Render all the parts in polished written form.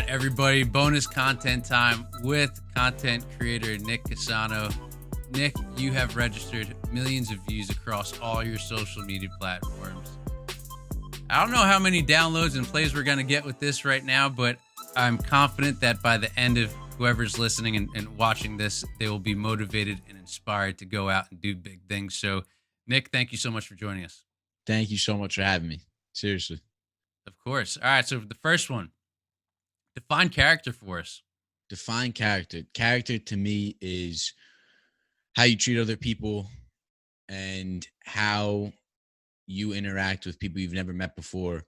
right, everybody, bonus content time with content creator Nick Casano. Nick, you have registered millions of views across all your social media platforms. I don't know how many downloads and plays we're going to get with this right now, but I'm confident that by the end of whoever's listening and watching this, they will be motivated and inspired to go out and do big things. So, Nick, thank you so much for joining us. Thank you so much for having me. Seriously. Of course. All right, so the first one, define character for us. Define character. Character to me is how you treat other people and how you interact with people you've never met before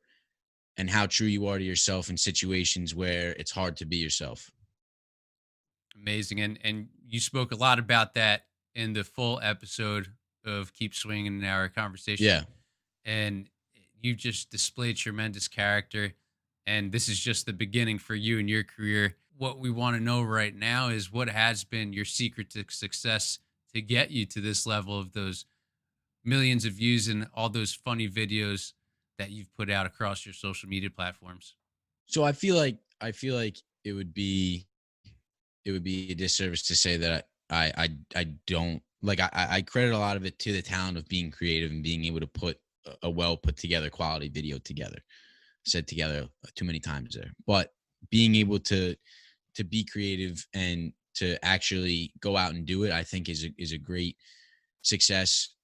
and how true you are to yourself in situations where it's hard to be yourself. Amazing. And you spoke a lot about that in the full episode of Keep Swinging in our conversation. Yeah. And you just displayed tremendous character. And this is just the beginning for you and your career. What we want to know right now is what has been your secret to success to get you to this level of those millions of views and all those funny videos that you've put out across your social media platforms. So I feel like it would be a disservice to say that I don't like I credit a lot of it to the talent of being creative and being able to put a well put together quality video together. Said together too many times there, but being able to be creative and to actually go out and do it, I think is a great success,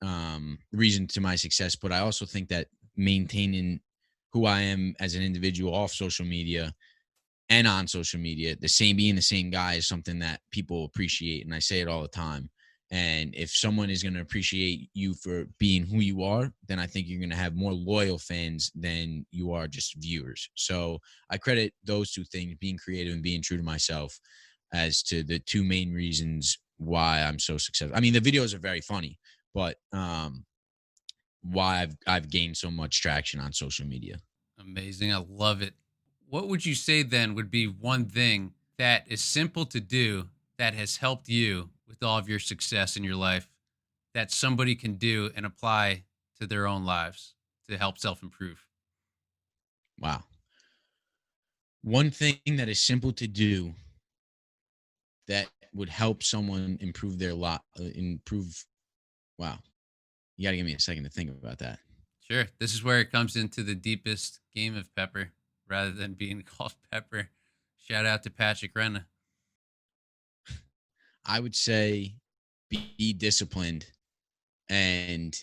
reason to my success. But I also think that maintaining who I am as an individual off social media and on social media, being the same guy is something that people appreciate. And I say it all the time. And if someone is going to appreciate you for being who you are, then I think you're going to have more loyal fans than you are just viewers. So I credit those two things, being creative and being true to myself, as to the two main reasons why I'm so successful. I mean, the videos are very funny, but why I've gained so much traction on social media. Amazing. I love it. What would you say then would be one thing that is simple to do that has helped you with all of your success in your life that somebody can do and apply to their own lives to help self-improve? Wow. One thing that is simple to do that would help someone improve their lot, improve. Wow. You got to give me a second to think about that. Sure. This is where it comes into the deepest game of Pepper rather than being called Pepper. Shout out to Patrick Renna. I would say be disciplined and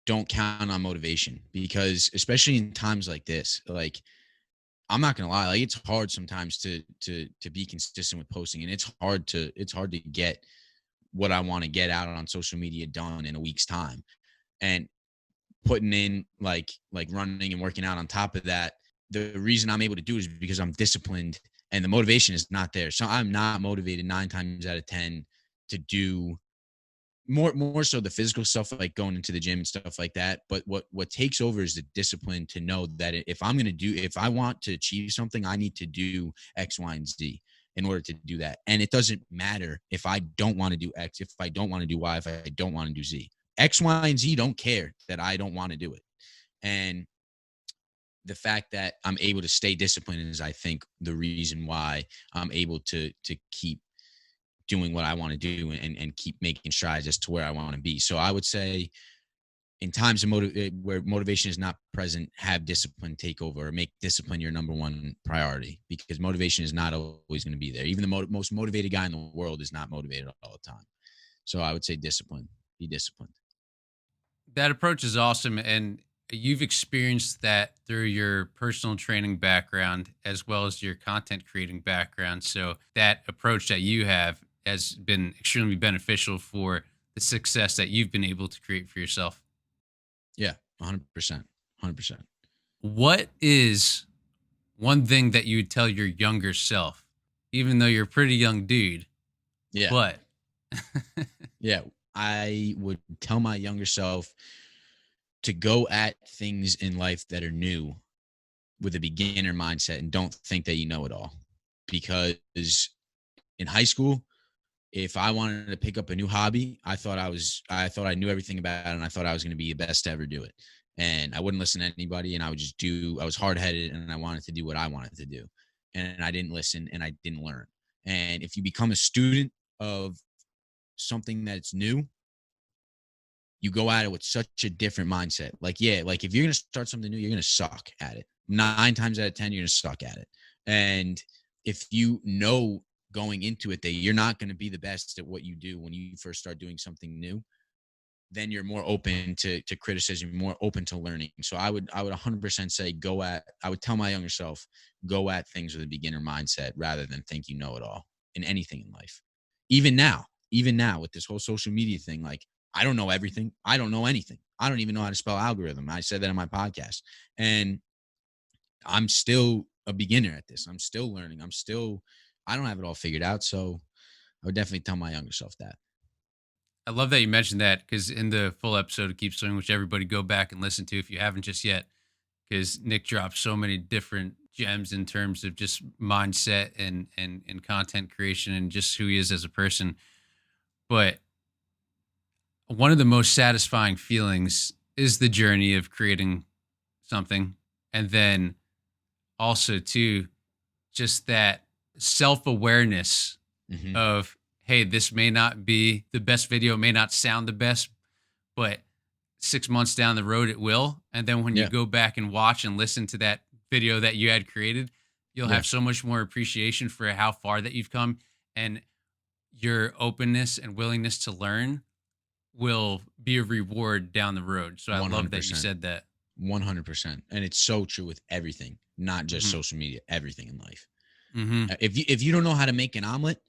don't count on motivation, because especially in times like this, like, I'm not gonna lie, like, it's hard sometimes to be consistent with posting, and it's hard to get what I want to get out on social media done in a week's time. And putting in like running and working out on top of that, the reason I'm able to do it is because I'm disciplined and the motivation is not there. So I'm not motivated 9 times out of 10 to do more so the physical stuff, like going into the gym and stuff like that. But what takes over is the discipline to know that if I want to achieve something, I need to do X, Y, and Z in order to do that. And it doesn't matter if I don't want to do X, if I don't want to do Y, if I don't want to do Z. X, Y, and Z don't care that I don't want to do it. And the fact that I'm able to stay disciplined is, I think, the reason why I'm able to keep doing what I want to do and keep making strides as to where I want to be. So I would say, in times of where motivation is not present, have discipline take over, or make discipline your number one priority, because motivation is not always going to be there. Even the most motivated guy in the world is not motivated all the time. So I would say discipline, be disciplined. That approach is awesome. And you've experienced that through your personal training background as well as your content creating background. So that approach that you have has been extremely beneficial for the success that you've been able to create for yourself. Yeah, 100%. 100%. What is one thing that you would tell your younger self, even though you're a pretty young dude? Yeah. But yeah, I would tell my younger self to go at things in life that are new with a beginner mindset and don't think that you know it all. Because in high school, if I wanted to pick up a new hobby, I thought I knew everything about it, and I thought I was going to be the best to ever do it. and I wouldn't listen to anybody, and I was hard-headed, and I wanted to do what I wanted to do. And I didn't listen, and I didn't learn. And if you become a student of something that's new, you go at it with such a different mindset. Like, yeah, like if you're going to start something new, you're going to suck at it. 9 times out of 10, you're going to suck at it. And if you know going into it that you're not going to be the best at what you do when you first start doing something new, then you're more open to criticism, more open to learning. So I would 100% say I would tell my younger self, go at things with a beginner mindset rather than think you know it all in anything in life. Even now with this whole social media thing, like I don't know everything. I don't know anything. I don't even know how to spell algorithm. I said that in my podcast, and I'm still a beginner at this. I'm still learning. I don't have it all figured out. So I would definitely tell my younger self that. I love that you mentioned that, because in the full episode of Keep Swimming, which everybody go back and listen to if you haven't just yet, because Nick drops so many different gems in terms of just mindset and content creation and just who he is as a person. But one of the most satisfying feelings is the journey of creating something. And then also too, just that self-awareness of, hey, this may not be the best video, it may not sound the best, but 6 months down the road, it will. And then when you go back and watch and listen to that video that you had created, you'll have so much more appreciation for how far that you've come, and your openness and willingness to learn will be a reward down the road. So I 100%. Love that you said that. 100%. And it's so true with everything, not just social media, everything in life. Mm-hmm. If you don't know how to make an omelet,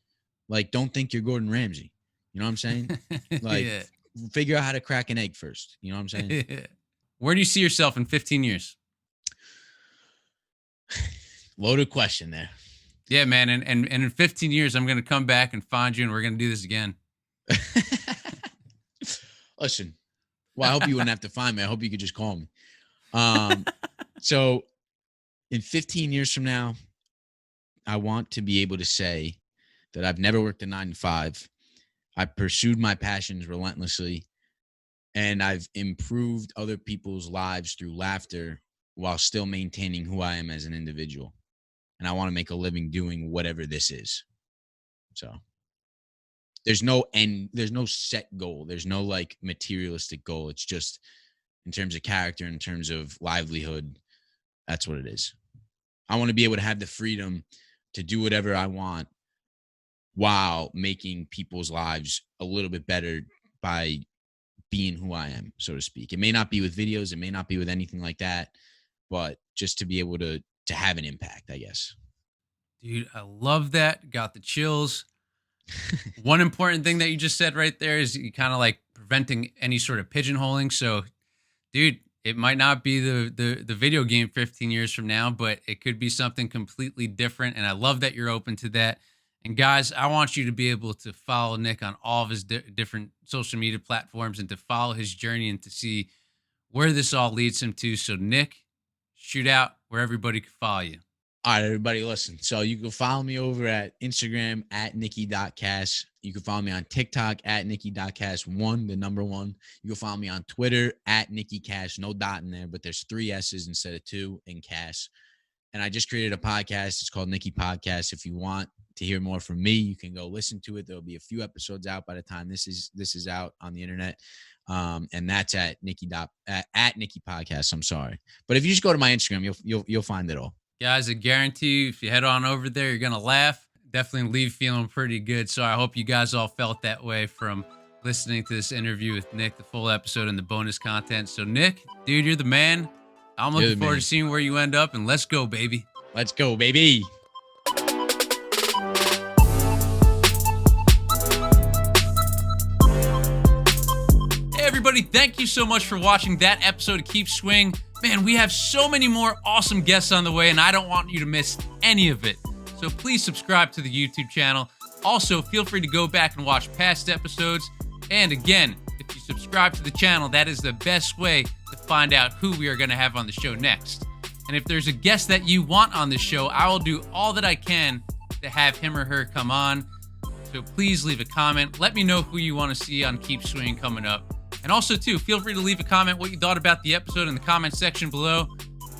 like, don't think you're Gordon Ramsay. You know what I'm saying? Like, figure out how to crack an egg first. You know what I'm saying? Where do you see yourself in 15 years? Loaded question there. Yeah, man. And in 15 years, I'm going to come back and find you, and we're going to do this again. Listen, well, I hope you wouldn't have to find me. I hope you could just call me. So in 15 years from now, I want to be able to say that I've never worked a 9 to 5. I pursued my passions relentlessly, and I've improved other people's lives through laughter while still maintaining who I am as an individual. And I want to make a living doing whatever this is. So there's no end, there's no set goal. There's no like materialistic goal. It's just in terms of character, in terms of livelihood. That's what it is. I want to be able to have the freedom to do whatever I want while making people's lives a little bit better by being who I am, so to speak. It may not be with videos, it may not be with anything like that, but just to be able to have an impact, I guess. Dude, I love that. Got the chills. One important thing that you just said right there is you kind of like preventing any sort of pigeonholing. So, dude, it might not be the video game 15 years from now, but it could be something completely different. And I love that you're open to that. And guys, I want you to be able to follow Nick on all of his different social media platforms and to follow his journey and to see where this all leads him to. So, Nick, shoot out where everybody can follow you. All right, everybody, listen. So you can follow me over at Instagram at Nicky.Cash. You can follow me on TikTok at Nicky.Cash1, the number 1. You can follow me on Twitter at Nicky Cash, no dot in there, but there's 3 S's instead of 2 in Cash. And I just created a podcast. It's called Nicky Podcast. If you want to hear more from me, you can go listen to it. There'll be a few episodes out by the time this is out on the internet. And that's at Nicky Podcast. I'm sorry. But if you just go to my Instagram, you'll find it all. Guys, I guarantee you, if you head on over there, you're going to laugh. Definitely leave feeling pretty good. So I hope you guys all felt that way from listening to this interview with Nick, the full episode and the bonus content. So, Nick, dude, you're the man. I'm looking forward to seeing where you end up, and let's go, baby. Let's go, baby. Hey, everybody. Thank you so much for watching that episode of Keep Swing. Man, we have so many more awesome guests on the way, and I don't want you to miss any of it. So please subscribe to the YouTube channel. Also, feel free to go back and watch past episodes. And again, if you subscribe to the channel, that is the best way to find out who we are going to have on the show next. And if there's a guest that you want on the show, I will do all that I can to have him or her come on. So please leave a comment. Let me know who you want to see on Keep Swinging coming up. And also, too, feel free to leave a comment what you thought about the episode in the comment section below.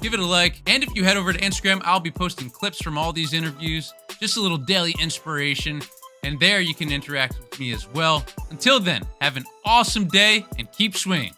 Give it a like. And if you head over to Instagram, I'll be posting clips from all these interviews. Just a little daily inspiration. And there you can interact with me as well. Until then, have an awesome day and keep swinging.